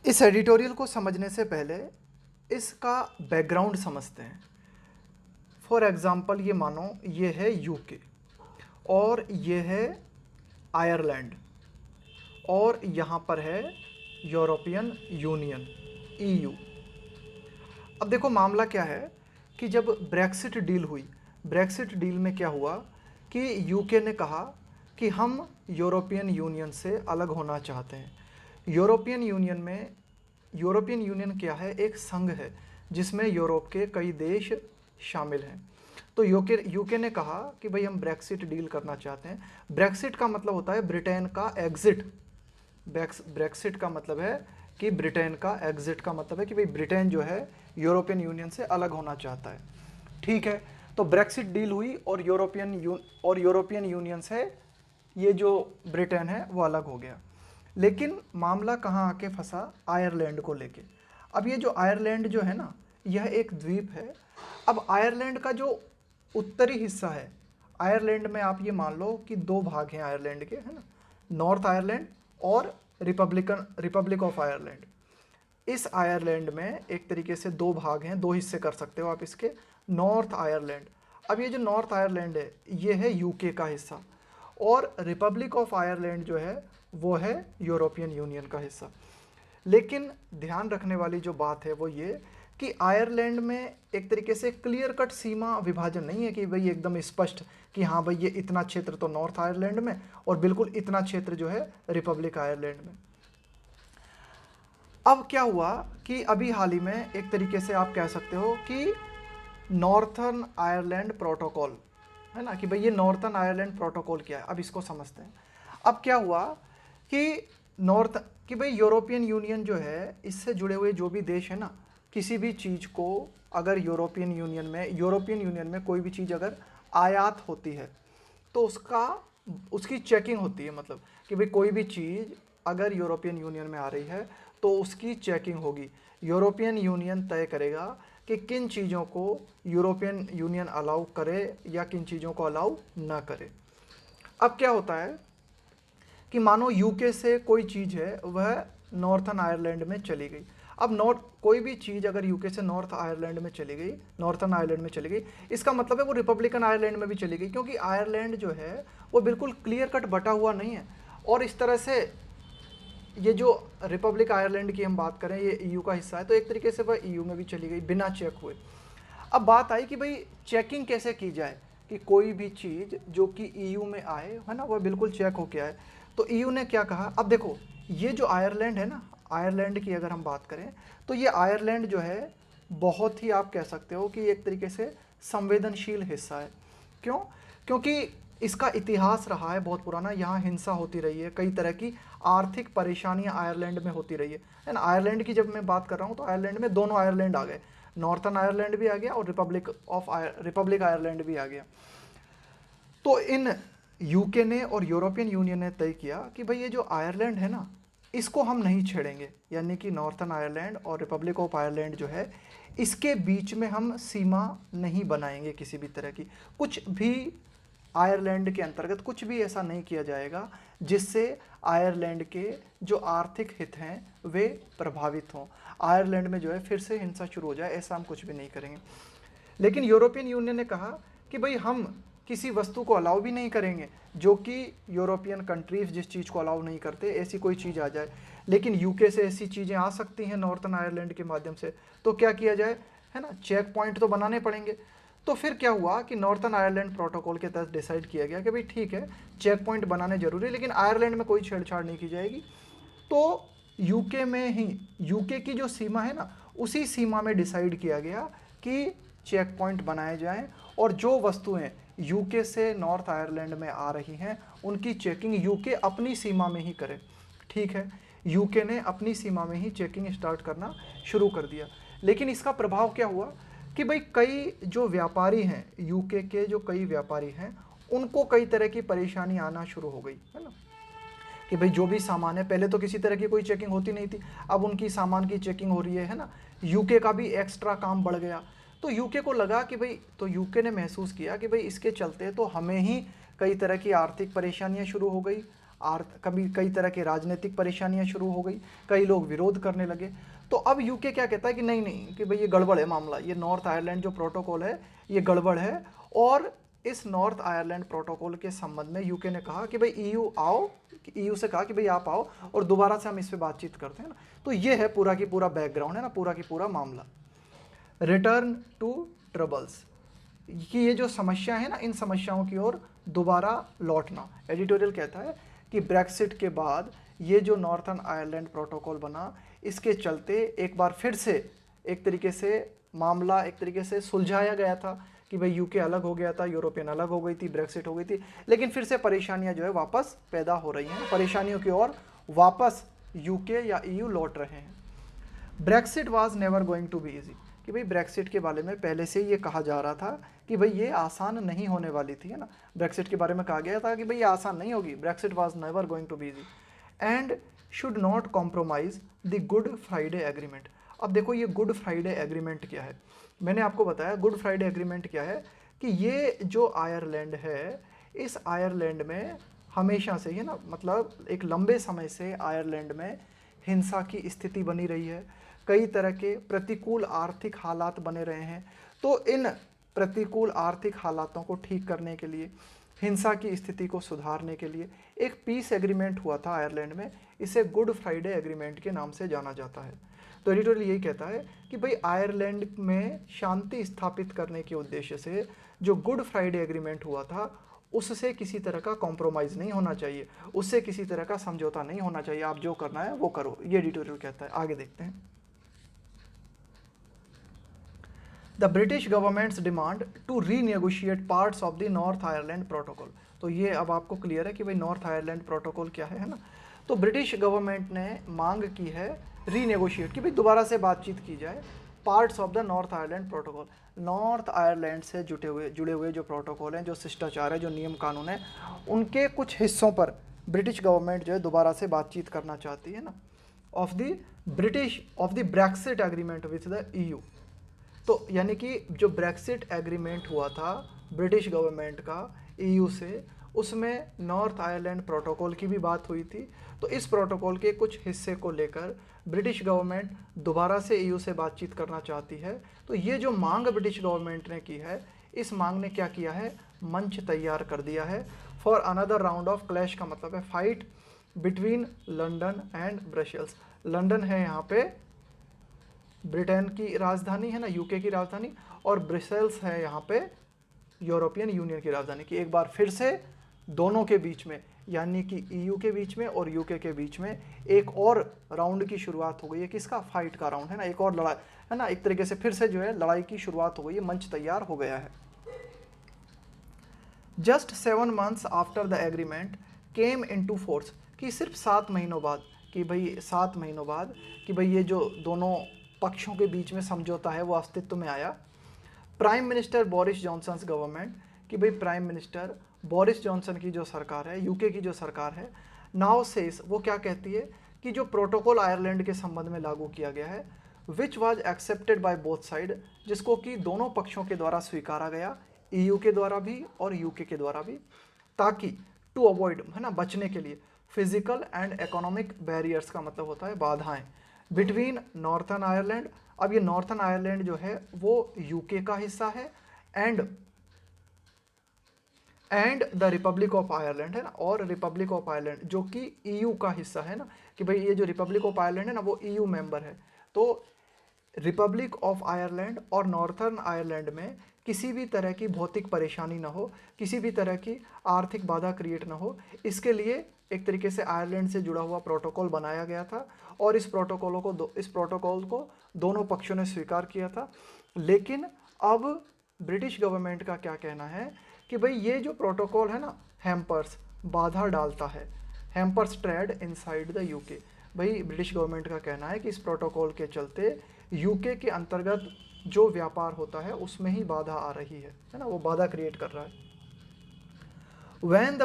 इस एडिटोरियल को समझने से पहले इसका बैकग्राउंड समझते हैं। फॉर एग्ज़ाम्पल ये मानो ये है यूके और ये है आयरलैंड और यहाँ पर है यूरोपियन यूनियन ईयू। अब देखो मामला क्या है कि जब ब्रेक्सिट डील हुई, ब्रेक्सिट डील में क्या हुआ कि यूके ने कहा कि हम यूरोपियन यूनियन से अलग होना चाहते हैं। यूरोपियन यूनियन में, यूरोपियन यूनियन क्या है, एक संघ है जिसमें यूरोप के कई देश शामिल हैं। तो यूके ने कहा कि भाई हम ब्रेक्सिट डील करना चाहते हैं। ब्रेक्सिट का मतलब होता है ब्रिटेन का एग्जिट। ब्रेक्सिट का मतलब है कि ब्रिटेन का एग्जिट का मतलब है कि भाई ब्रिटेन जो है यूरोपियन यूनियन से अलग होना चाहता है। ठीक है, तो ब्रेक्सिट डील हुई और यूरोपियन यूनियन से ये जो ब्रिटेन है वो अलग हो गया। लेकिन मामला कहाँ आके फंसा, आयरलैंड को लेके। अब ये जो आयरलैंड जो है ना, यह एक द्वीप है। अब आयरलैंड का जो उत्तरी हिस्सा है, आयरलैंड में आप ये मान लो कि दो भाग हैं आयरलैंड के, है ना, नॉर्थ आयरलैंड और रिपब्लिक ऑफ आयरलैंड। इस आयरलैंड में एक तरीके से दो भाग हैं, दो हिस्से कर सकते हो आप इसके, नॉर्थ आयरलैंड। अब ये जो नॉर्थ आयरलैंड है ये है यूके का हिस्सा और रिपब्लिक ऑफ आयरलैंड जो है वो है यूरोपियन यूनियन का हिस्सा। लेकिन ध्यान रखने वाली जो बात है वो ये कि आयरलैंड में एक तरीके से क्लियर कट सीमा विभाजन नहीं है कि भाई एकदम स्पष्ट कि हाँ भाई ये इतना क्षेत्र तो नॉर्थ आयरलैंड में और बिल्कुल इतना क्षेत्र जो है रिपब्लिक आयरलैंड में। अब क्या हुआ कि अभी हाल ही में एक तरीके से आप कह सकते हो कि नॉर्थर्न आयरलैंड प्रोटोकॉल, है ना, कि भाई ये नॉर्थर्न आयरलैंड प्रोटोकॉल क्या है, अब इसको समझते हैं। अब क्या हुआ कि नॉर्थ कि भाई यूरोपियन यूनियन जो है इससे जुड़े हुए जो भी देश है ना, किसी भी चीज़ को अगर यूरोपियन यूनियन में कोई भी चीज़ अगर आयात होती है तो उसकी चेकिंग होती है। मतलब कि भाई कोई भी चीज़ अगर यूरोपियन यूनियन में आ रही है तो उसकी चेकिंग होगी। यूरोपियन यूनियन तय करेगा कि किन चीज़ों को यूरोपियन यूनियन अलाउ करे या किन चीज़ों को अलाउ ना करे। अब क्या होता है कि मानो यूके से कोई चीज़ है वह नॉर्थर्न आयरलैंड में चली गई। अब कोई भी चीज़ अगर यूके से नॉर्थर्न आयरलैंड में चली गई, इसका मतलब है वो रिपब्लिकन आयरलैंड में भी चली गई, क्योंकि आयरलैंड जो है वो बिल्कुल क्लियर कट बटा हुआ नहीं है। और इस तरह से ये जो रिपब्लिक आयरलैंड की हम बात करें, ये ईयू का हिस्सा है, तो एक तरीके से वह ईयू में भी चली गई बिना चेक हुए। अब बात आई कि भाई चेकिंग कैसे की जाए कि कोई भी चीज़ जो कि ईयू में आए, है ना, वह बिल्कुल चेक होके आए। तो ईयू ने क्या कहा, अब देखो ये जो आयरलैंड है ना, आयरलैंड की अगर हम बात करें तो ये आयरलैंड जो है बहुत ही आप कह सकते हो कि एक तरीके से संवेदनशील हिस्सा है। क्यों? क्योंकि इसका इतिहास रहा है बहुत पुराना, यहाँ हिंसा होती रही है, कई तरह की आर्थिक परेशानियाँ आयरलैंड में होती रही है ना। आयरलैंड की जब मैं बात कर रहा हूँ तो आयरलैंड में दोनों आयरलैंड आ गए, नॉर्थर्न आयरलैंड भी आ गया और रिपब्लिक आयरलैंड भी आ गया। तो इन यूके ने और यूरोपियन यूनियन ने तय किया कि भाई ये जो आयरलैंड है ना इसको हम नहीं छेड़ेंगे, यानी कि नॉर्थर्न आयरलैंड और रिपब्लिक ऑफ आयरलैंड जो है इसके बीच में हम सीमा नहीं बनाएंगे किसी भी तरह की। कुछ भी आयरलैंड के अंतर्गत कुछ भी ऐसा नहीं किया जाएगा जिससे आयरलैंड के जो आर्थिक हित हैं वे प्रभावित हों, आयरलैंड में जो है फिर से हिंसा शुरू हो जाए, ऐसा हम कुछ भी नहीं करेंगे। लेकिन यूरोपियन यूनियन ने कहा कि भाई हम किसी वस्तु को अलाउ भी नहीं करेंगे जो कि यूरोपियन कंट्रीज जिस चीज़ को अलाउ नहीं करते ऐसी कोई चीज़ आ जाए, लेकिन यूके से ऐसी चीज़ें आ सकती हैं नॉर्थर्न आयरलैंड के माध्यम से, तो क्या किया जाए, है ना, चेक पॉइंट तो बनाने पड़ेंगे। तो फिर क्या हुआ कि नॉर्थर्न आयरलैंड प्रोटोकॉल के तहत डिसाइड किया गया कि भाई ठीक है चेक पॉइंट बनाने जरूरी है, लेकिन आयरलैंड में कोई छेड़छाड़ नहीं की जाएगी। तो यूके में ही, यूके की जो सीमा है ना उसी सीमा में डिसाइड किया गया कि चेक पॉइंट बनाए जाएं और जो वस्तुएं यूके से नॉर्थ आयरलैंड में आ रही हैं उनकी चेकिंग यूके अपनी सीमा में ही करे। ठीक है, यूके ने अपनी सीमा में ही चेकिंग स्टार्ट करना शुरू कर दिया। लेकिन इसका प्रभाव क्या हुआ कि भाई कई जो व्यापारी हैं, यूके के जो कई व्यापारी हैं, उनको कई तरह की परेशानी आना शुरू हो गई, है ना, कि भाई जो भी सामान है, पहले तो किसी तरह की कोई चेकिंग होती नहीं थी, अब उनकी सामान की चेकिंग हो रही है ना, यूके का भी एक्स्ट्रा काम बढ़ गया। तो यूके को लगा कि भाई, तो यूके ने महसूस किया कि भाई इसके चलते तो हमें ही कई तरह की आर्थिक परेशानियां शुरू हो गई, कभी कई तरह की राजनीतिक परेशानियां शुरू हो गई, कई लोग विरोध करने लगे। तो अब यूके क्या कहता है कि नहीं नहीं, कि भाई ये गड़बड़ है मामला, ये नॉर्थ आयरलैंड जो प्रोटोकॉल है ये गड़बड़ है। और इस नॉर्थ आयरलैंड प्रोटोकॉल के संबंध में यूके ने कहा कि भाई ईयू आओ, ईयू से कहा कि भाई आप आओ और दोबारा से हम इस पे बातचीत करते हैं ना। तो ये है पूरा की पूरा बैकग्राउंड है ना, पूरा की पूरा मामला। रिटर्न टू ट्रबल्स, कि ये जो समस्या है ना, इन समस्याओं की ओर दोबारा लौटना। एडिटोरियल कहता है कि ब्रेक्सिट के बाद ये जो नॉर्थर्न आयरलैंड प्रोटोकॉल बना, इसके चलते एक बार फिर से एक तरीके से मामला एक तरीके से सुलझाया गया था कि भाई यूके अलग हो गया था, यूरोपियन अलग हो गई थी, ब्रेक्सिट हो गई थी, लेकिन फिर से परेशानियां जो है वापस पैदा हो रही हैं, परेशानियों की ओर वापस यूके या ईयू लौट रहे हैं। Brexit was never going to be easy, कि भाई ब्रेक्सिट के बारे में पहले से ये कहा जा रहा था कि भाई ये आसान नहीं होने वाली थी, है ना। ब्रेक्सिट के बारे में कहा गया था कि भाई ये आसान नहीं होगी, Brexit was never going to be easy and should not compromise the Good Friday agreement. अब देखो ये गुड फ्राइडे एग्रीमेंट क्या है, मैंने आपको बताया गुड फ्राइडे एग्रीमेंट क्या है, कि ये जो आयरलैंड है, इस आयरलैंड में हमेशा से ही ना, मतलब एक लंबे समय से आयरलैंड में हिंसा की स्थिति बनी रही है, कई तरह के प्रतिकूल आर्थिक हालात बने रहे हैं। तो इन प्रतिकूल आर्थिक हालातों को ठीक करने के लिए, हिंसा की स्थिति को सुधारने के लिए एक पीस एग्रीमेंट हुआ था आयरलैंड में, इसे गुड फ्राइडे एग्रीमेंट के नाम से जाना जाता है। तो एडिटोरियल यही कहता है कि भाई आयरलैंड में शांति स्थापित करने के उद्देश्य से जो गुड फ्राइडे एग्रीमेंट हुआ था, उससे किसी तरह का कॉम्प्रोमाइज़ नहीं होना चाहिए, उससे किसी तरह का समझौता नहीं होना चाहिए, आप जो करना है वो करो, ये एडिटोरियल कहता है। आगे देखते हैं। The British government's demand to renegotiate parts of the North Ireland protocol. तो ये अब आपको क्लियर है कि भाई नॉर्थ आयरलैंड प्रोटोकॉल क्या है ना। तो ब्रिटिश गवर्नमेंट ने मांग की है रीनेगोशिएट, कि भाई दोबारा से बातचीत की जाए parts of the North Ireland protocol. North Ireland से जुड़े हुए जो प्रोटोकॉल हैं, जो शिष्टाचार है, जो नियम कानून है, उनके कुछ हिस्सों पर ब्रिटिश गवर्नमेंट जो है दोबारा से बातचीत करना चाहती है ना। Of the Brexit agreement with the EU. तो यानी कि जो ब्रेक्सिट एग्रीमेंट हुआ था ब्रिटिश गवर्नमेंट का ईयू से, उसमें नॉर्थ आयरलैंड प्रोटोकॉल की भी बात हुई थी। तो इस प्रोटोकॉल के कुछ हिस्से को लेकर ब्रिटिश गवर्नमेंट दोबारा से ईयू से बातचीत करना चाहती है। तो ये जो मांग ब्रिटिश गवर्नमेंट ने की है, इस मांग ने क्या किया है, मंच तैयार कर दिया है for another round of clash, का मतलब है fight between London and Brussels. London है यहाँ पे ब्रिटेन की राजधानी है ना, यूके की राजधानी, और ब्रसेल्स है यहाँ पे यूरोपियन यूनियन की राजधानी, की एक बार फिर से दोनों के बीच में, यानी कि ईयू के बीच में और यूके के बीच में एक और राउंड की शुरुआत हो गई है। किसका, फाइट का राउंड है ना, एक और लड़ाई है ना, एक तरीके से फिर से जो है लड़ाई की शुरुआत हो गई है, मंच तैयार हो गया है। Just 7 months after the agreement came into force, कि सिर्फ 7 महीनों बाद, कि भाई 7 महीनों बाद कि भाई ये जो दोनों पक्षों के बीच में समझौता है वो अस्तित्व में आया। Prime minister Boris Johnson government, कि भाई प्राइम मिनिस्टर बोरिस जॉनसन की जो सरकार है, यूके की जो सरकार है, नाउ सेस, वो क्या कहती है कि जो प्रोटोकॉल आयरलैंड के संबंध में लागू किया गया है, which was accepted by both side, जिसको कि दोनों पक्षों के द्वारा स्वीकारा गया, ईयू के द्वारा भी और यूके के द्वारा भी, ताकि टू अवॉइड, है ना, बचने के लिए, फिजिकल एंड इकोनॉमिक बैरियर्स, का मतलब होता है बाधाएं, बिटवीन नॉर्थर्न आयरलैंड। अब ये नॉर्थर्न आयरलैंड जो है वो यूके का हिस्सा है, and the Republic of Ireland है ना, और रिपब्लिक ऑफ आयरलैंड जो कि ईयू का हिस्सा है ना, कि भाई ये जो रिपब्लिक ऑफ आयरलैंड है ना वो ईयू मेंबर है। तो रिपब्लिक ऑफ आयरलैंड और नॉर्थर्न आयरलैंड में किसी भी तरह की भौतिक परेशानी ना हो, किसी भी तरह की आर्थिक बाधा क्रिएट ना हो, इसके लिए एक तरीके से आयरलैंड से जुड़ा हुआ प्रोटोकॉल बनाया गया था, और इस प्रोटोकॉल को दोनों पक्षों ने स्वीकार किया था। लेकिन अब ब्रिटिश गवर्नमेंट का क्या कहना है कि भाई ये जो प्रोटोकॉल है ना, हैम्पर्स, बाधा डालता है, hampers trade inside the UK. भाई ब्रिटिश गवर्नमेंट का कहना है कि इस प्रोटोकॉल के चलते यूके के अंतर्गत जो व्यापार होता है उसमें ही बाधा आ रही है ना, वो बाधा क्रिएट कर रहा है। when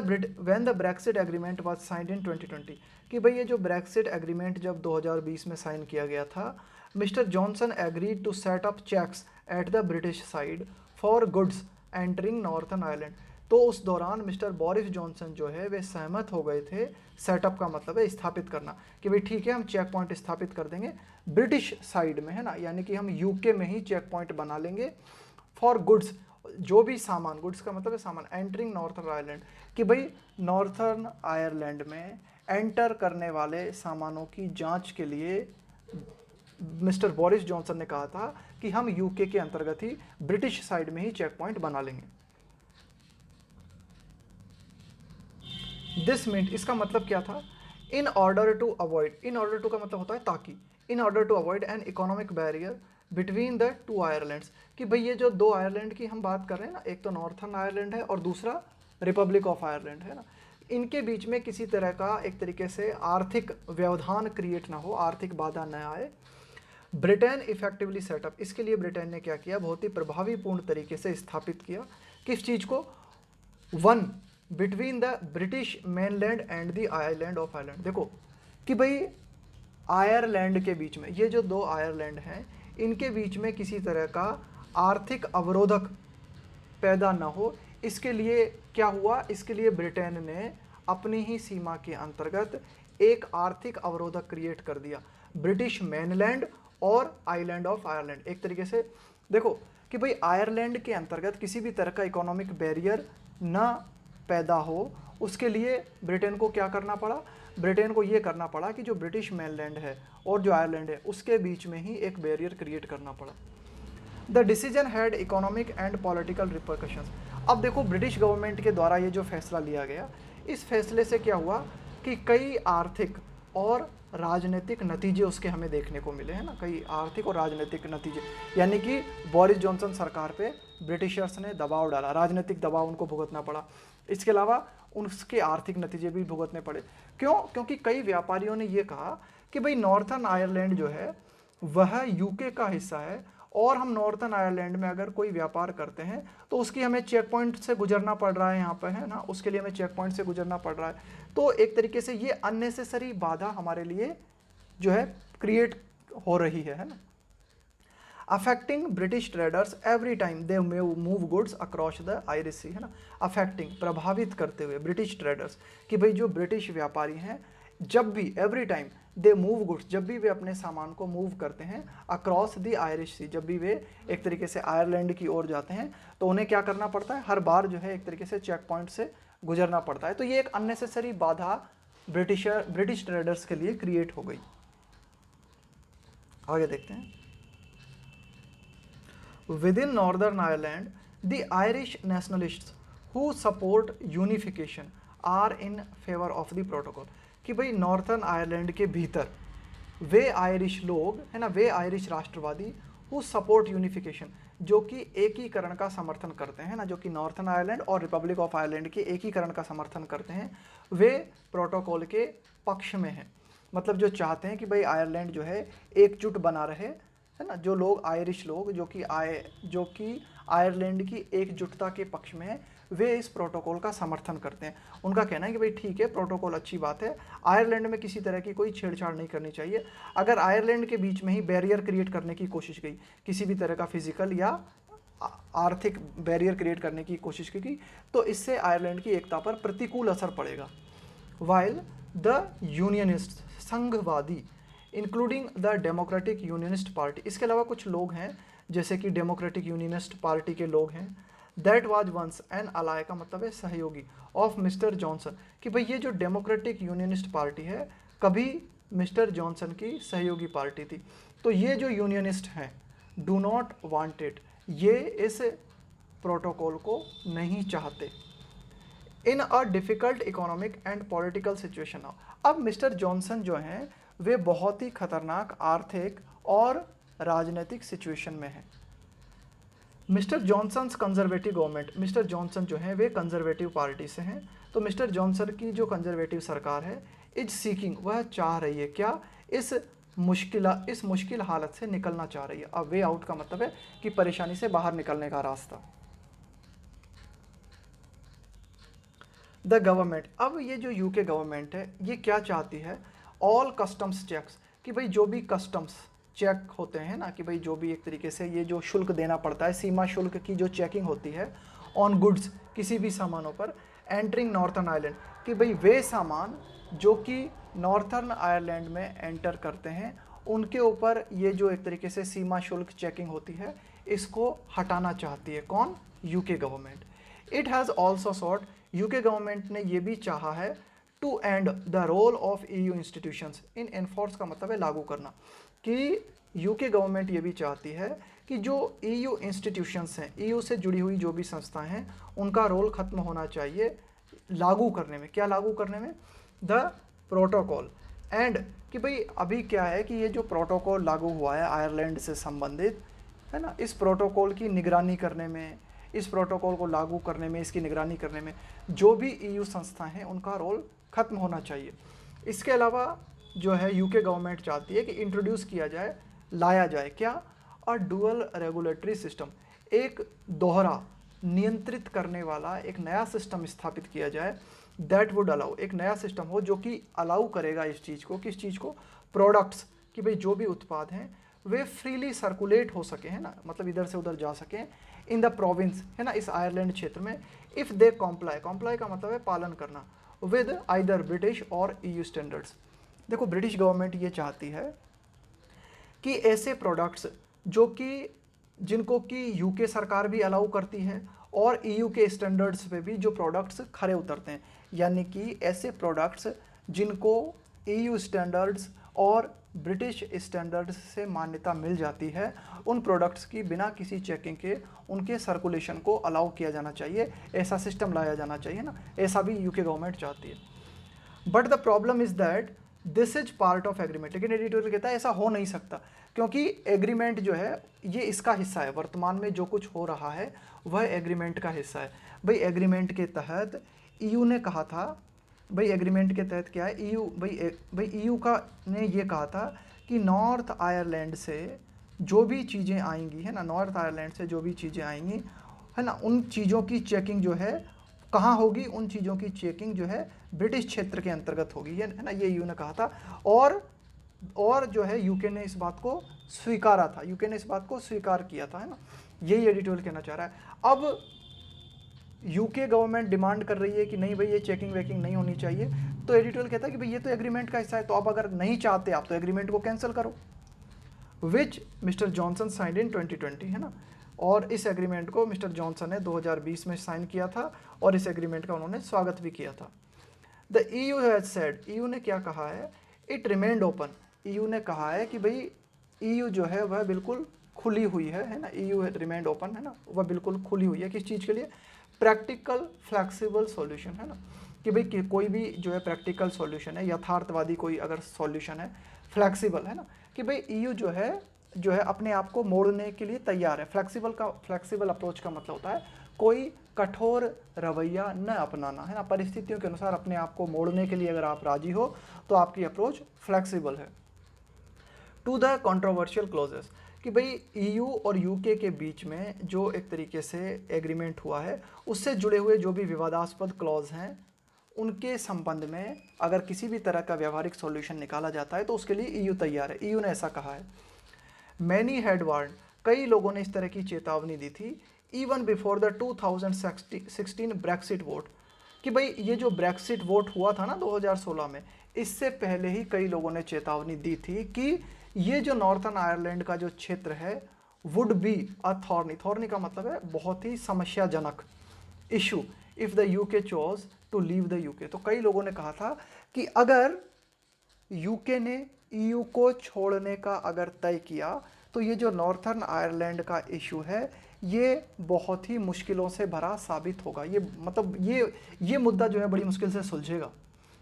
the Brexit agreement was signed in 2020, कि भाई ये जो ब्रेक्सिट एग्रीमेंट जब 2020 में साइन किया गया था, mister Johnson agreed to set up checks at the British side for goods entering Northern Ireland, तो उस दौरान मिस्टर बोरिस जॉनसन जो है वे सहमत हो गए थे। सेटअप का मतलब है स्थापित करना, कि भाई ठीक है हम चेक पॉइंट स्थापित कर देंगे ब्रिटिश साइड में, है ना, यानी कि हम यूके में ही चेक पॉइंट बना लेंगे फॉर गुड्स, जो भी सामान, गुड्स का मतलब है सामान, एंटरिंग नॉर्थर्न आयरलैंड, कि भाई नॉर्थर्न आयरलैंड में एंटर करने वाले सामानों की जांच के लिए मिस्टर बोरिस जॉनसन ने कहा था कि हम यूके के अंतर्गत ही ब्रिटिश साइड में ही चेक पॉइंट बना लेंगे। दिस मीन्ट, इसका मतलब क्या था, in order to avoid, in order to का मतलब होता है ताकि, in order to avoid an economic barrier between the two Irelands, कि भाई ये जो दो आयरलैंड की हम बात कर रहे हैं ना, एक तो नॉर्थर्न आयरलैंड है और दूसरा रिपब्लिक ऑफ आयरलैंड है ना, इनके बीच में किसी तरह का एक तरीके से आर्थिक व्यवधान क्रिएट ना हो, आर्थिक बाधा न आए। ब्रिटेन इफेक्टिवली सेटअप, इसके लिए ब्रिटेन ने क्या किया, बहुत ही प्रभावीपूर्ण तरीके से स्थापित किया किस चीज़ को, one between the British mainland and the island of Ireland. देखो कि भाई आयरलैंड के बीच में, ये जो दो आयरलैंड हैं इनके बीच में किसी तरह का आर्थिक अवरोधक पैदा ना हो, इसके लिए क्या हुआ, इसके लिए ब्रिटेन ने अपनी ही सीमा के अंतर्गत एक आर्थिक अवरोधक क्रिएट कर दिया, ब्रिटिश मेनलैंड और आइलैंड ऑफ आयरलैंड। एक तरीके से देखो कि भाई आयरलैंड के अंतर्गत किसी भी तरह का इकोनॉमिक बैरियर ना पैदा हो, उसके लिए ब्रिटेन को क्या करना पड़ा, ब्रिटेन को ये करना पड़ा कि जो ब्रिटिश मेनलैंड है और जो आयरलैंड है उसके बीच में ही एक बैरियर क्रिएट करना पड़ा। The decision had economic and political repercussions. अब देखो ब्रिटिश गवर्नमेंट के द्वारा ये जो फैसला लिया गया, इस फैसले से क्या हुआ कि कई आर्थिक और राजनीतिक नतीजे उसके हमें देखने को मिले, है ना, कई आर्थिक और राजनीतिक नतीजे, यानी कि बोरिस जॉनसन सरकार पे ब्रिटिशर्स ने दबाव डाला, राजनीतिक दबाव उनको भुगतना पड़ा, इसके अलावा उसके आर्थिक नतीजे भी भुगतने पड़े। क्यों, क्योंकि कई व्यापारियों ने ये कहा कि भाई नॉर्थर्न आयरलैंड जो है वह यूके का हिस्सा है और हम नॉर्थर्न आयरलैंड में अगर कोई व्यापार करते हैं तो उसकी हमें चेक पॉइंट से गुजरना पड़ रहा है, यहाँ पर है ना, उसके लिए हमें चेक पॉइंट से गुजरना पड़ रहा है, तो एक तरीके से ये अननेसेसरी बाधा हमारे लिए जो है क्रिएट हो रही है ना। Affecting British traders every time they move goods across the Irish Sea, है ना, अफेक्टिंग प्रभावित करते हुए ब्रिटिश ट्रेडर्स, कि भाई जो ब्रिटिश व्यापारी हैं जब भी, every time they move goods, जब भी वे अपने सामान को मूव करते हैं अक्रॉस द आयरिश सी, जब भी वे एक तरीके से आयरलैंड की ओर जाते हैं तो उन्हें क्या करना पड़ता है, हर बार जो है एक तरीके से चेक पॉइंट से गुजरना पड़ता है, तो ये एक अननेसेसरी बाधा ब्रिटिश ट्रेडर्स के लिए क्रिएट हो गई। आगे देखते हैं। Within Northern Ireland, the Irish nationalists who support unification are in favor of the protocol, कि भाई नॉर्थर्न आयरलैंड के भीतर वे आयरिश लोग, है ना, वे आयरिश राष्ट्रवादी हु सपोर्ट यूनिफिकेशन, जो कि एकीकरण का समर्थन करते हैं ना, जो कि नॉर्थर्न आयरलैंड और रिपब्लिक ऑफ आयरलैंड के एकीकरण का समर्थन करते हैं, वे प्रोटोकॉल के पक्ष में हैं। मतलब जो चाहते हैं कि भाई आयरलैंड जो है एकजुट बना रहे, है ना, जो लोग आयरिश लोग जो कि आयरलैंड की एकजुटता के पक्ष में है, वे इस प्रोटोकॉल का समर्थन करते हैं। उनका कहना है कि भाई ठीक है, प्रोटोकॉल अच्छी बात है, आयरलैंड में किसी तरह की कोई छेड़छाड़ नहीं करनी चाहिए। अगर आयरलैंड के बीच में ही बैरियर क्रिएट करने की कोशिश की, किसी भी तरह का फिजिकल या आर्थिक बैरियर क्रिएट करने की कोशिश की, तो इससे आयरलैंड की एकता पर प्रतिकूल असर पड़ेगा। वाइल द यूनियनिस्ट, संघवादी, including the Democratic Unionist Party, इसके अलावा कुछ लोग हैं जैसे कि डेमोक्रेटिक यूनियनिस्ट पार्टी के लोग हैं, दैट वाज वंस एन अलाय, का मतलब है सहयोगी, ऑफ मिस्टर जॉनसन, कि भाई ये जो डेमोक्रेटिक यूनियनिस्ट पार्टी है कभी मिस्टर जॉनसन की सहयोगी पार्टी थी। तो ये जो यूनियनिस्ट हैं डू नॉट वांटेड, ये इस प्रोटोकॉल को नहीं चाहते। In a difficult economic and political situation. अब मिस्टर जॉनसन जो हैं वे बहुत ही खतरनाक आर्थिक और राजनीतिक सिचुएशन में हैं। Mister Johnson's Conservative government, mister Johnson जो हैं वे कंजर्वेटिव पार्टी से हैं, तो मिस्टर जॉनसन की जो कंजर्वेटिव सरकार है इज सीकिंग, वह चाह रही है क्या, इस मुश्किल हालत से निकलना चाह रही है। अब वे आउट का मतलब है कि परेशानी से बाहर निकलने का रास्ता। द गवर्नमेंट, अब ये जो यूके गवर्नमेंट है ये क्या चाहती है, ऑल कस्टम्स चेक्स, कि भाई जो भी कस्टम्स चेक होते हैं ना, कि भाई जो भी एक तरीके से ये जो शुल्क देना पड़ता है, सीमा शुल्क की जो चेकिंग होती है ऑन गुड्स, किसी भी सामानों पर एंटरिंग नॉर्थर्न आयरलैंड, कि भाई वे सामान जो कि नॉर्थर्न आयरलैंड में एंटर करते हैं उनके ऊपर ये जो एक तरीके से सीमा शुल्क चेकिंग होती है इसको हटाना चाहती है। कौन? UK government. It has also sought, UK government ने ये भी चाहा है to end the role of EU institutions in enforce का मतलब है लागू करना, कि यूके गवर्नमेंट ये भी चाहती है कि जो ईयू इंस्टीट्यूशंस हैं, ईयू से जुड़ी हुई जो भी संस्थाएं हैं उनका रोल खत्म होना चाहिए लागू करने में। क्या लागू करने में? The protocol. एंड कि भाई अभी क्या है कि ये जो प्रोटोकॉल लागू हुआ है आयरलैंड से संबंधित, है ना, इस प्रोटोकॉल की निगरानी करने में, इस प्रोटोकॉल को लागू करने में, इसकी निगरानी करने में जो भी ईयू संस्थाएं हैं उनका रोल खत्म होना चाहिए। इसके अलावा जो है यूके गवर्नमेंट चाहती है कि इंट्रोड्यूस किया जाए, लाया जाए क्या? अ डुअल रेगुलेटरी सिस्टम, एक दोहरा नियंत्रित करने वाला एक नया सिस्टम स्थापित किया जाए। दैट वुड अलाउ, एक नया सिस्टम हो जो कि अलाउ करेगा इस चीज़ को, किस चीज़ को? प्रोडक्ट्स, कि भाई जो भी उत्पाद हैं वे फ्रीली सर्कुलेट हो सके, है ना, मतलब इधर से उधर जा सकें इन द प्रोविंस, है ना, इस आयरलैंड क्षेत्र में। इफ़ दे कॉम्प्लाई, कॉम्प्लाई का मतलब है पालन करना, विद आइदर ब्रिटिश और ईयू स्टैंडर्ड्स। देखो ब्रिटिश गवर्नमेंट ये चाहती है कि ऐसे प्रोडक्ट्स जो कि जिनको कि यूके सरकार भी अलाउ करती है और ईयू के स्टैंडर्ड्स पे भी जो प्रोडक्ट्स खरे उतरते हैं, यानी कि ऐसे प्रोडक्ट्स जिनको ईयू स्टैंडर्ड्स और ब्रिटिश स्टैंडर्ड्स से मान्यता मिल जाती है, उन प्रोडक्ट्स की बिना किसी चेकिंग के उनके सर्कुलेशन को अलाउ किया जाना चाहिए, ऐसा सिस्टम लाया जाना चाहिए ना, ऐसा भी यूके गवर्नमेंट चाहती है। But the problem is that this is part of agreement. लेकिन एडिटोरियल कहता है ऐसा हो नहीं सकता, क्योंकि एग्रीमेंट जो है ये इसका हिस्सा है, वर्तमान में जो कुछ हो रहा है वह एग्रीमेंट का हिस्सा है। भाई एग्रीमेंट के तहत ईयू ने कहा था, भाई एग्रीमेंट के तहत क्या है, ईयू भाई ईयू का ने ये कहा था कि नॉर्थ आयरलैंड से जो भी चीज़ें आएंगी, है ना, नॉर्थ आयरलैंड से जो भी चीज़ें आएंगी, है ना, उन चीज़ों की चेकिंग जो है कहाँ होगी? उन चीज़ों की चेकिंग जो है ब्रिटिश क्षेत्र के अंतर्गत होगी, है ना, ये ईयू ने कहा था। और जो है यूके ने इस बात को स्वीकारा था, यूके ने इस बात को स्वीकार किया था, है ना, यही एडिटोरियल कहना चाह रहा है। अब यूके गवर्नमेंट डिमांड कर रही है कि नहीं भाई ये चेकिंग वेकिंग नहीं होनी चाहिए, तो एडिटोरियल कहता है कि भाई ये तो एग्रीमेंट का हिस्सा है, तो अब अगर नहीं चाहते आप तो एग्रीमेंट को कैंसिल करो, which mister Johnson signed in 2020, है ना, और इस एग्रीमेंट को मिस्टर जॉनसन ने 2020 में साइन किया था और इस एग्रीमेंट का उन्होंने स्वागत भी किया था। The EU has said, EU ने क्या कहा है? इट रिमेन्ड ओपन, ईयू ने कहा है कि भाई ईयू जो है वह बिल्कुल खुली हुई है ना, ईयू रिमेन्ड ओपन, है ना, वह बिल्कुल खुली हुई है किस चीज़ के लिए? प्रैक्टिकल फ्लैक्सिबल सॉल्यूशन, है ना, कि भाई कोई भी जो है प्रैक्टिकल सॉल्यूशन है, यथार्थवादी कोई अगर सॉल्यूशन है, फ्लैक्सिबल, है ना, कि भाई ईयू जो है अपने आप को मोड़ने के लिए तैयार है। फ्लैक्सिबल अप्रोच का मतलब होता है कोई कठोर रवैया न अपनाना, है ना, परिस्थितियों के अनुसार अपने आप को मोड़ने के लिए अगर आप राजी हो तो आपकी अप्रोच फ्लैक्सिबल है। टू द कंट्रोवर्शियल क्लॉजेस, कि भाई ईयू और यूके के बीच में जो एक तरीके से एग्रीमेंट हुआ है उससे जुड़े हुए जो भी विवादास्पद क्लॉज हैं उनके संबंध में अगर किसी भी तरह का व्यावहारिक सॉल्यूशन निकाला जाता है तो उसके लिए ईयू तैयार है, ईयू ने ऐसा कहा है। मैनी हैड वार्न, कई लोगों ने इस तरह की चेतावनी दी थी, even before the 2016 Brexit vote, कि भाई ये जो ब्रेक्सिट वोट हुआ था ना 2016 में, इससे पहले ही कई लोगों ने चेतावनी दी थी कि ये जो नॉर्थर्न आयरलैंड का जो क्षेत्र है would be a thorny, thorny का मतलब है बहुत ही समस्याजनक issue, if the UK chose to leave the UK. तो कई लोगों ने कहा था कि अगर यूके ने ईयू को छोड़ने का अगर तय किया तो ये जो नॉर्थर्न आयरलैंड का इशू है ये बहुत ही मुश्किलों से भरा साबित होगा, ये मतलब ये मुद्दा जो है बड़ी मुश्किल से सुलझेगा,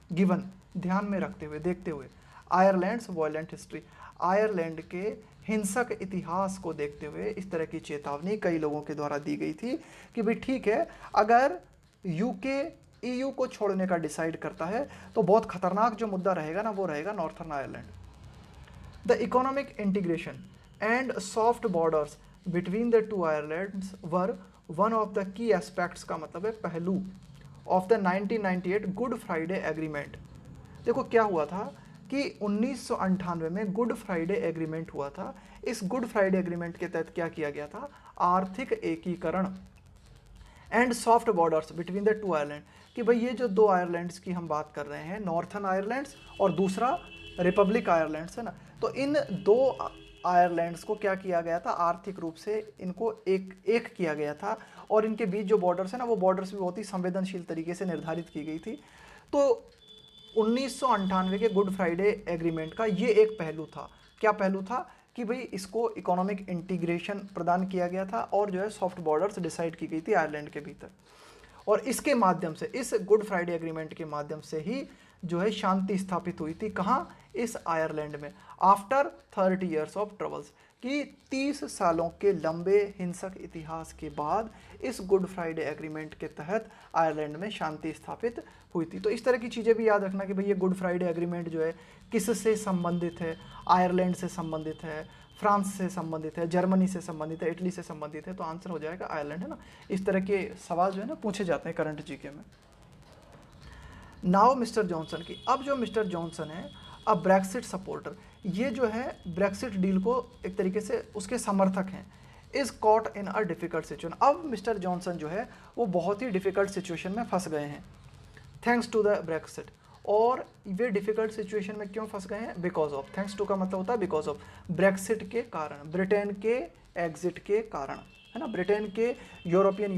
गिवन, ध्यान में रखते हुए, देखते हुए आयरलैंड्स वॉयलेंट हिस्ट्री, आयरलैंड के हिंसक इतिहास को देखते हुए इस तरह की चेतावनी कई लोगों के द्वारा दी गई थी कि भाई ठीक है, अगर यूके ईयू को छोड़ने का डिसाइड करता है तो बहुत खतरनाक जो मुद्दा रहेगा ना वो रहेगा Northern Ireland. The economic integration and soft borders between the two Irelands were one of the key aspects, का मतलब है पहलू, of the 1998 Good Friday Agreement. देखो क्या हुआ था कि 1998 में गुड फ्राइडे एग्रीमेंट हुआ था। इस गुड फ्राइडे एग्रीमेंट के तहत क्या किया गया था? आर्थिक एकीकरण and soft borders between the two Ireland, कि भाई ये जो दो आयरलैंड्स की हम बात कर रहे हैं, नॉर्थन आयरलैंड्स और दूसरा रिपब्लिक आयरलैंड्स है ना, तो इन दो आयरलैंड्स को क्या किया गया था, आर्थिक रूप से इनको एक किया गया था, और इनके बीच जो बॉर्डर्स है ना, वो बॉर्डर्स भी बहुत ही संवेदनशील तरीके से निर्धारित की गई थी। तो 1998 के गुड फ्राइडे एग्रीमेंट का ये एक पहलू था। क्या पहलू था कि भाई इसको इकोनॉमिक इंटीग्रेशन प्रदान किया गया था और जो है सॉफ्ट बॉर्डर्स डिसाइड की गई थी आयरलैंड के भीतर, और इसके माध्यम से, इस गुड फ्राइडे एग्रीमेंट के माध्यम से ही जो है शांति स्थापित हुई थी। कहाँ? इस आयरलैंड में, आफ्टर 30 ईयर्स ऑफ ट्रबल्स, कि 30 सालों के लंबे हिंसक इतिहास के बाद इस गुड फ्राइडे एग्रीमेंट के तहत आयरलैंड में शांति स्थापित हुई थी। तो इस तरह की चीज़ें भी याद रखना कि भाई ये गुड फ्राइडे एग्रीमेंट जो है किससे संबंधित है, आयरलैंड से संबंधित है, फ्रांस से संबंधित है, जर्मनी से संबंधित है, इटली से संबंधित है, तो आंसर हो जाएगा आयरलैंड, है ना। इस तरह के सवाल जो है ना पूछे जाते हैं करंट जीके में। नाउ मिस्टर जॉनसन की, अब जो मिस्टर जॉनसन है, अब ब्रेक्सिट सपोर्टर, ये जो है ब्रेक्सिट डील को एक तरीके से उसके समर्थक हैं, is caught in a difficult situation. अब मिस्टर जॉनसन जो है वो बहुत ही डिफिकल्ट सिचुएशन में फंस गए हैं थैंक्स टू द ब्रेक्सिट। और वे डिफिकल्ट सिचुएशन में क्यों फंस गए हैं? बिकॉज ऑफ, थैंक्स टू का मतलब होता है बिकॉज ऑफ, ब्रेक्सिट के कारण, ब्रिटेन के एग्जिट के कारण, है ना, ब्रिटेन के यूरोपियन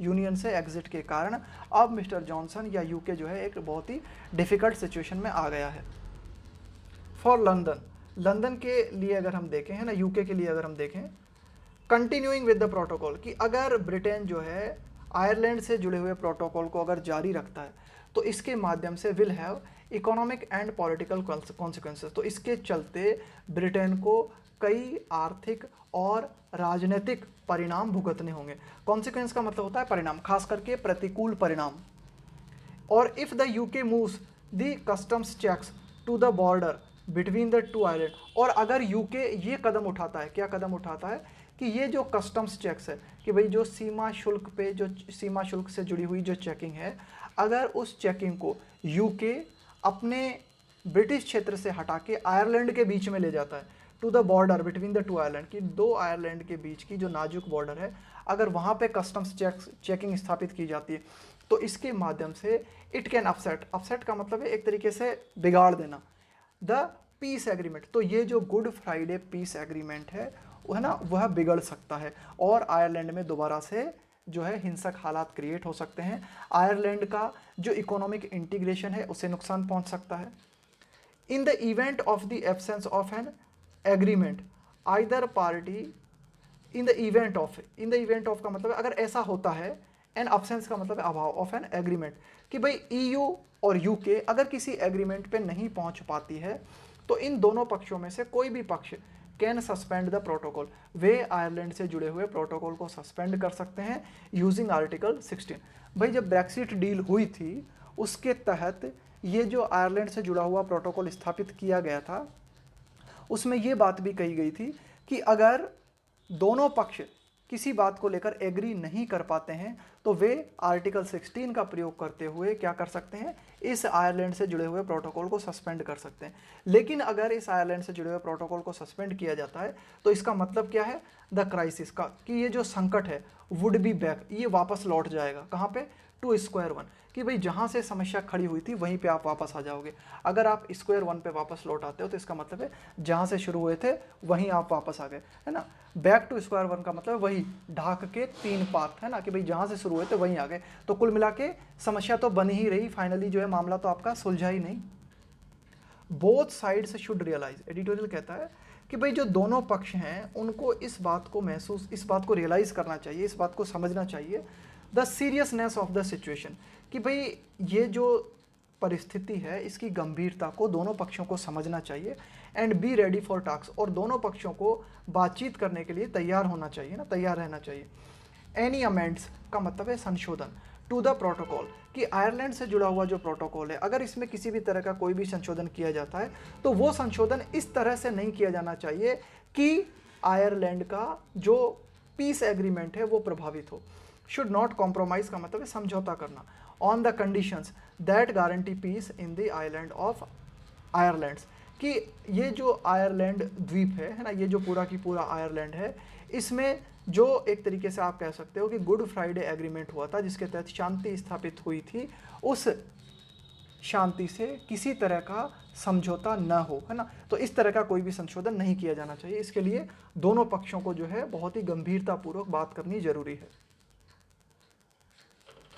यूनियन से एग्जिट के कारण अब मिस्टर जॉनसन या यूके जो है एक बहुत ही डिफिकल्ट सिचुएशन में आ गया है। फॉर लंदन, लंदन के लिए अगर हम देखें, है ना, यूके के लिए अगर हम देखें, कंटिन्यूइंग विद द प्रोटोकॉल, कि अगर ब्रिटेन जो है आयरलैंड से जुड़े हुए प्रोटोकॉल को अगर जारी रखता है तो इसके माध्यम से will have economic and political consequences, तो इसके चलते ब्रिटेन को कई आर्थिक और राजनीतिक परिणाम भुगतने होंगे। कॉन्सिक्वेंस का मतलब होता है परिणाम, खास करके प्रतिकूल परिणाम। और if the UK moves the customs checks to the border between the two island, और अगर यूके ये कदम उठाता है, क्या कदम उठाता है कि ये जो कस्टम्स चेक्स है, कि भाई जो सीमा शुल्क पे, जो सीमा शुल्क से जुड़ी हुई जो चेकिंग है, अगर उस चेकिंग को यूके अपने ब्रिटिश क्षेत्र से हटा के आयरलैंड के बीच में ले जाता है, to the border between the two Ireland, की दो आयरलैंड के बीच की जो नाजुक बॉर्डर है, अगर वहाँ पे कस्टम्स चेकिंग स्थापित की जाती है, तो इसके माध्यम से इट कैन अपसेट, अपसेट का मतलब है एक तरीके से बिगाड़ देना, द पीस एग्रीमेंट। तो ये जो गुड फ्राइडे पीस एग्रीमेंट है वो है ना, वह बिगड़ सकता है और आयरलैंड में दोबारा से जो है हिंसक हालात क्रिएट हो सकते हैं। आयरलैंड का जो इकोनॉमिक इंटीग्रेशन है उसे नुकसान पहुंच सकता है। In the event of the absence of an agreement either party, in the event of का मतलब है अगर ऐसा होता है, एन अब्सेंस का मतलब है अभाव, ऑफ एन एग्रीमेंट, कि भाई ईयू और यूके अगर किसी एग्रीमेंट पे नहीं पहुंच पाती है तो इन दोनों पक्षों में से कोई भी पक्ष can suspend the protocol, way Ireland से जुड़े हुए प्रोटोकॉल को सस्पेंड कर सकते हैं यूजिंग आर्टिकल 16। भाई जब ब्रेक्सिट डील हुई थी उसके तहत ये जो आयरलैंड से जुड़ा हुआ प्रोटोकॉल स्थापित किया गया था, उसमें ये बात भी कही गई थी कि अगर दोनों पक्ष किसी बात को लेकर एग्री नहीं कर पाते हैं तो वे आर्टिकल 16 का प्रयोग करते हुए क्या कर सकते हैं, इस आयरलैंड से जुड़े हुए प्रोटोकॉल को सस्पेंड कर सकते हैं। लेकिन अगर इस आयरलैंड से जुड़े हुए प्रोटोकॉल को सस्पेंड किया जाता है तो इसका मतलब क्या है, द क्राइसिस का, कि ये जो संकट है वुड बी बैक, ये वापस लौट जाएगा कहाँ पे, टू स्क्वायर वन, कि भाई जहाँ से समस्या खड़ी हुई थी वहीं पे आप वापस आ जाओगे। अगर आप स्क्वायर वन पे वापस लौट आते हो तो इसका मतलब है जहाँ से शुरू हुए थे वहीं आप वापस आ गए, है ना। बैक टू स्क्वायर वन का मतलब वही ढाक के 3 पार्ट, है ना, कि भाई जहाँ से शुरू हुए थे वहीं आ गए। तो कुल मिला के समस्या तो बनी ही रही, फाइनली जो है मामला तो आपका सुलझा ही नहीं। Both sides should realise, editorial कहता है कि भाई जो दोनों पक्ष हैं उनको इस बात को रियलाइज करना चाहिए, इस बात को समझना चाहिए, the seriousness of the situation, कि भाई ये जो परिस्थिति है इसकी गंभीरता को दोनों पक्षों को समझना चाहिए, and be ready for talks, और दोनों पक्षों को बातचीत करने के लिए तैयार होना चाहिए ना, तैयार रहना चाहिए। एनी अमेंड्स का मतलब है संशोधन, टू द प्रोटोकॉल, कि आयरलैंड से जुड़ा हुआ जो प्रोटोकॉल है अगर इसमें किसी भी तरह का कोई भी संशोधन किया जाता है तो वो संशोधन इस तरह से नहीं किया जाना चाहिए कि आयरलैंड का जो पीस एग्रीमेंट है वो प्रभावित हो। शुड नॉट कॉम्प्रोमाइज का मतलब है समझौता करना, on the conditions that guarantee peace in the island of Irelands, कि ये जो आयरलैंड द्वीप है ना, ये जो पूरा की पूरा आयरलैंड है, इसमें जो एक तरीके से आप कह सकते हो कि गुड फ्राइडे एग्रीमेंट हुआ था, जिसके तहत शांति स्थापित हुई थी, उस शांति से किसी तरह का समझौता न हो, है ना। तो इस तरह का कोई भी संशोधन नहीं किया जाना चाहिए। इसके लिए दोनों पक्षों को जो है बहुत ही गंभीरतापूर्वक बात करनी जरूरी है।